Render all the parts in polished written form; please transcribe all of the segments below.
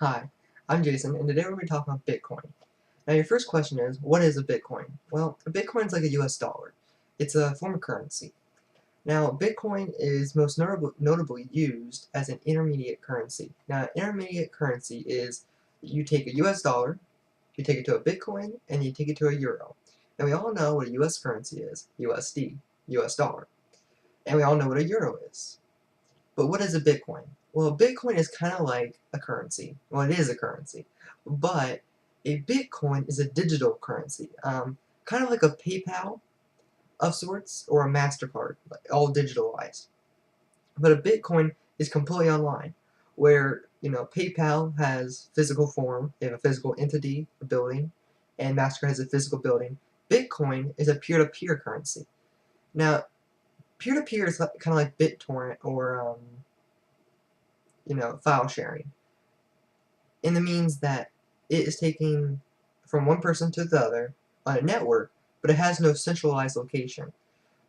Hi, I'm Jason, and today we're going to be talking about Bitcoin. Now, your first question is, what is a Bitcoin? Well, a Bitcoin is like a US dollar. It's a form of currency. Now, Bitcoin is most notably used as an intermediate currency. Now, intermediate currency is you take a US dollar, you take it to a Bitcoin, and you take it to a euro. And we all know what a US currency is, USD, US dollar. And we all know what a euro is. But what is a Bitcoin? Well, a Bitcoin is kind of like a currency. Well, it is a currency. But a Bitcoin is a digital currency. Kind of like a PayPal of sorts or a MasterCard, like all digitalized. But a Bitcoin is completely online, where, PayPal has physical form, they have a physical entity, a building, and MasterCard has a physical building. Bitcoin is a peer-to-peer currency. Now, peer-to-peer is kind of like BitTorrent or file sharing. And it means that it is taking from one person to the other on a network, but it has no centralized location.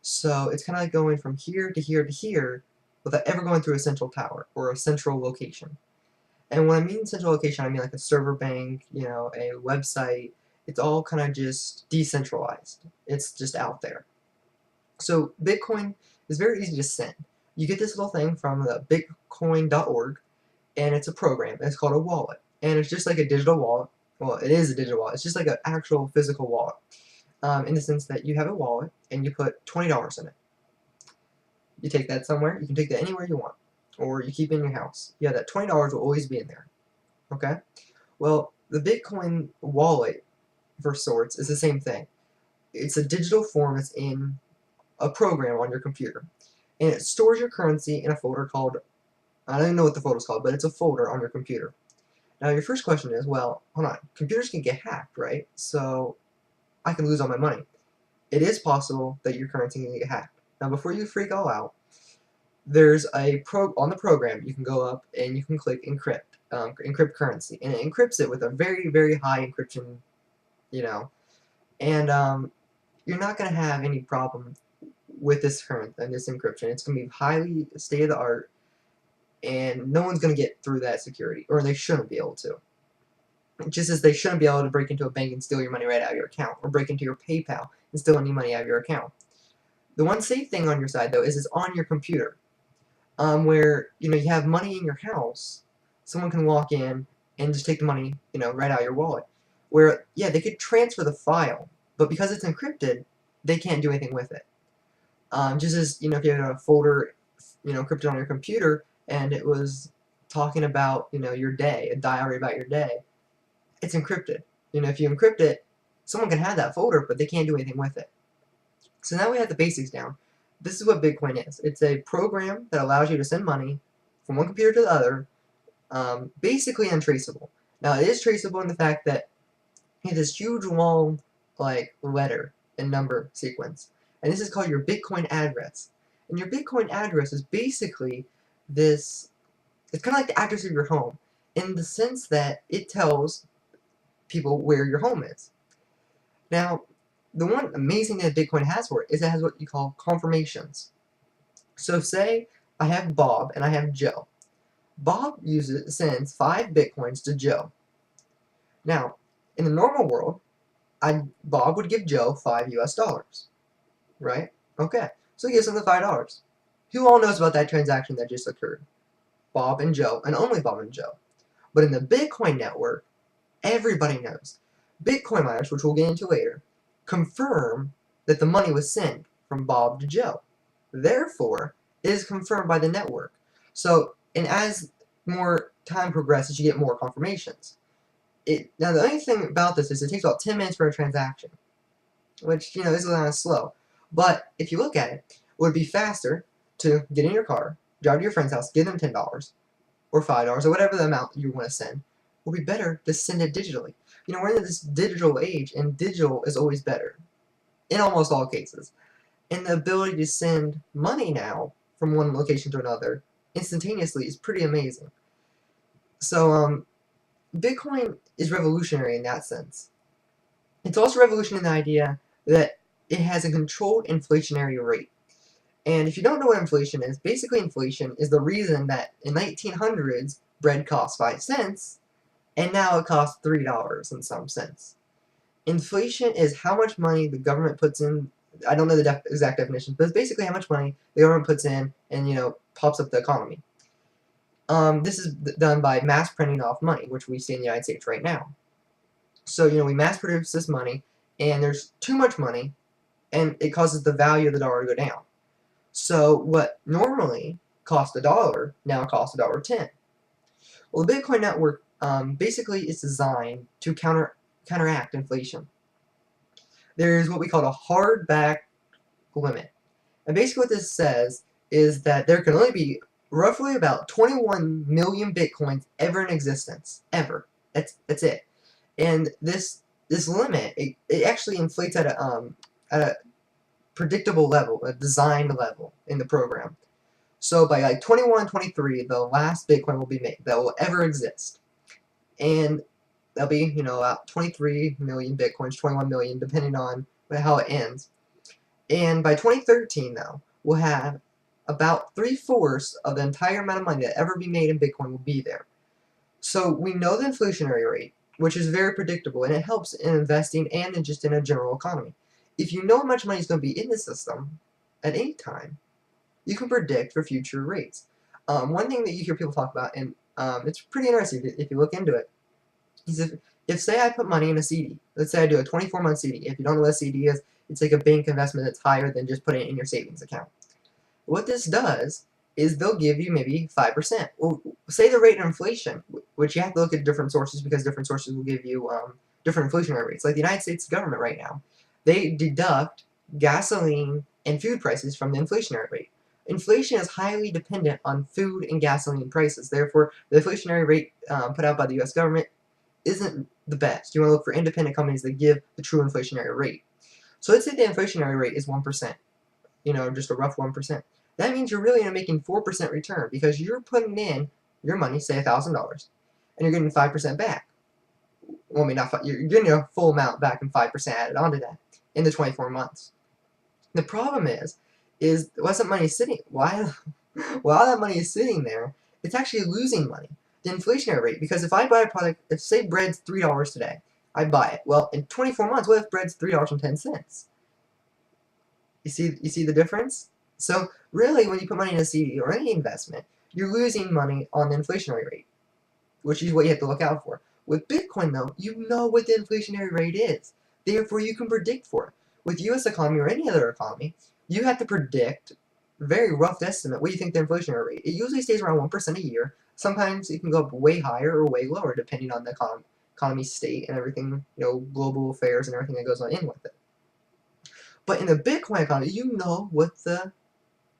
So it's kind of like going from here to here to here without ever going through a central tower or a central location. And when I mean central location, I mean like a server bank, a website. It's all kind of just decentralized. It's just out there. So Bitcoin is very easy to send. You get this little thing from the bitcoin.org, and it's a program. It's called a wallet, and it's just like a digital wallet. Well, it is a digital wallet. It's just like an actual physical wallet, in the sense that you have a wallet and you put $20 in it. You take that somewhere. You can take that anywhere you want, or you keep it in your house. Yeah, that $20 will always be in there. Okay. Well, the Bitcoin wallet, for sorts, is the same thing. It's a digital form. It's in a program on your computer, and it stores your currency in a folder called, I don't even know what the folder is called, but it's a folder on your computer. Now your first question is, well, hold on, computers can get hacked, right? So I can lose all my money. It is possible that your currency can get hacked. Now before you freak all out, there's on the program, you can go up and you can click encrypt currency, and it encrypts it with a very, very high encryption, and you're not going to have any problem with this encryption. It's going to be highly state-of-the-art, and no one's going to get through that security, or they shouldn't be able to. Just as they shouldn't be able to break into a bank and steal your money right out of your account, or break into your PayPal and steal any money out of your account. The one safe thing on your side, though, is it's on your computer, where you have money in your house. Someone can walk in and just take the money, right out of your wallet. Where, yeah, they could transfer the file, but because it's encrypted, they can't do anything with it. Just as, if you had a folder, encrypted on your computer, and it was talking about, your day, a diary about your day, it's encrypted. If you encrypt it, someone can have that folder, but they can't do anything with it. So now we have the basics down. This is what Bitcoin is. It's a program that allows you to send money from one computer to the other, basically untraceable. Now, it is traceable in the fact that you have this huge, long, letter and number sequence. And this is called your Bitcoin address. And your Bitcoin address is basically it's kind of like the address of your home, in the sense that it tells people where your home is. Now, the one amazing thing that Bitcoin has for it is it has what you call confirmations. So say I have Bob and I have Joe. Bob sends 5 Bitcoins to Joe. Now, in the normal world, Bob would give Joe $5 US, right? Okay, so he gives him the $5. Who all knows about that transaction that just occurred? Bob and Joe, and only Bob and Joe. But in the Bitcoin network, everybody knows. Bitcoin miners, which we'll get into later, confirm that the money was sent from Bob to Joe. Therefore, it is confirmed by the network. So, and as more time progresses, you get more confirmations. Now, the only thing about this is it takes about 10 minutes for a transaction, which, is kind of slow. But if you look at it, it would be faster to get in your car, drive to your friend's house, give them $10 or $5 or whatever the amount you want to send. It would be better to send it digitally. We're in this digital age, and digital is always better in almost all cases. And the ability to send money now from one location to another instantaneously is pretty amazing. So, Bitcoin is revolutionary in that sense. It's also revolutionary in the idea that it has a controlled inflationary rate. And if you don't know what inflation is, basically inflation is the reason that in 1900s bread cost 5 cents, and now it costs $3 in some sense. Inflation is how much money the government puts in. I don't know the exact definition, but it's basically how much money the government puts in and, pops up the economy. This is done by mass printing off money, which we see in the United States right now. So, we mass produce this money, and there's too much money, and it causes the value of the dollar to go down. So what normally cost $1 now costs $1.10. Well, the Bitcoin network basically is designed to counteract inflation. There's what we call a hard back limit. And basically what this says is that there can only be roughly about 21 million Bitcoins ever in existence. Ever. That's it. And this limit, it actually inflates at a predictable level, a designed level in the program. So by like 2123, the last Bitcoin will be made that will ever exist. And that'll be, about 23 million Bitcoins, 21 million, depending on how it ends. And by 2013, though, we'll have about 3/4 of the entire amount of money that ever be made in Bitcoin will be there. So we know the inflationary rate, which is very predictable, and it helps in investing and in just in a general economy. If you know how much money is going to be in the system at any time, you can predict for future rates. One thing that you hear people talk about, and it's pretty interesting if you look into it, is if say I put money in a CD, let's say I do a 24-month CD. If you don't know what a CD is, it's like a bank investment that's higher than just putting it in your savings account. What this does is they'll give you maybe 5%. Well, say the rate of inflation, which you have to look at different sources because different sources will give you different inflationary rates. Like the United States government right now, they deduct gasoline and food prices from the inflationary rate. Inflation is highly dependent on food and gasoline prices. Therefore, the inflationary rate put out by the U.S. government isn't the best. You want to look for independent companies that give the true inflationary rate. So let's say the inflationary rate is 1%, just a rough 1%. That means you're really making 4% return because you're putting in your money, say $1,000, and you're getting 5% back. Well, I mean, not 5, you're getting a full amount back and 5% added onto that in the 24 months. The problem is while that money is sitting, while that money is sitting there, it's actually losing money. The inflationary rate, because if I buy a product, if say bread's $3 today, I buy it. Well, in 24 months, what if bread's $3.10? You see the difference? So really, when you put money in a CD or any investment, you're losing money on the inflationary rate, which is what you have to look out for. With Bitcoin, though, you know what the inflationary rate is. Therefore, you can predict for it. With U.S. economy or any other economy, you have to predict very rough estimate what you think the inflationary rate. It usually stays around 1% a year. Sometimes it can go up way higher or way lower depending on the economy state and everything, global affairs and everything that goes on in with it. But in the Bitcoin economy, you know what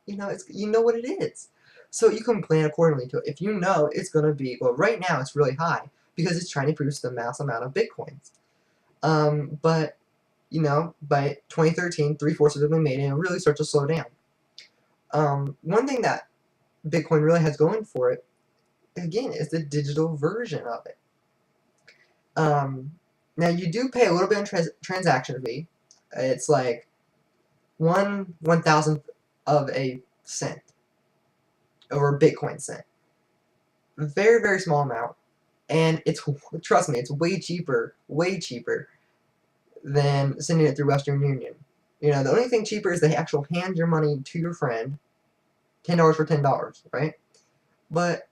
what it is. So you can plan accordingly to it. If you know it's going to be, well, right now it's really high because it's trying to produce the mass amount of Bitcoins. But, by 2013, 3/4 have been made and it really starts to slow down. One thing that Bitcoin really has going for it, again, is the digital version of it. Now, you do pay a little bit on transaction fee. It's like 1/1000th of a cent, or a Bitcoin cent. Very, very small amount. And trust me, it's way cheaper than sending it through Western Union. The only thing cheaper is they actually hand your money to your friend, $10 for $10, right? But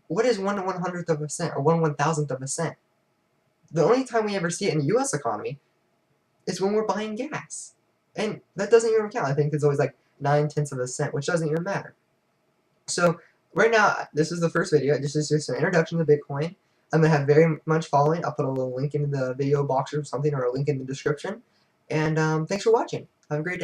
what is 1/100th of a cent or 1/1000th of a cent? The only time we ever see it in the U.S. economy is when we're buying gas. And that doesn't even count. I think it's always like 9/10ths of a cent, which doesn't even matter. So right now, this is the first video. This is just an introduction to Bitcoin. I'm going to have very much following. I'll put a little link in the video box or something, or a link in the description. And thanks for watching. Have a great day.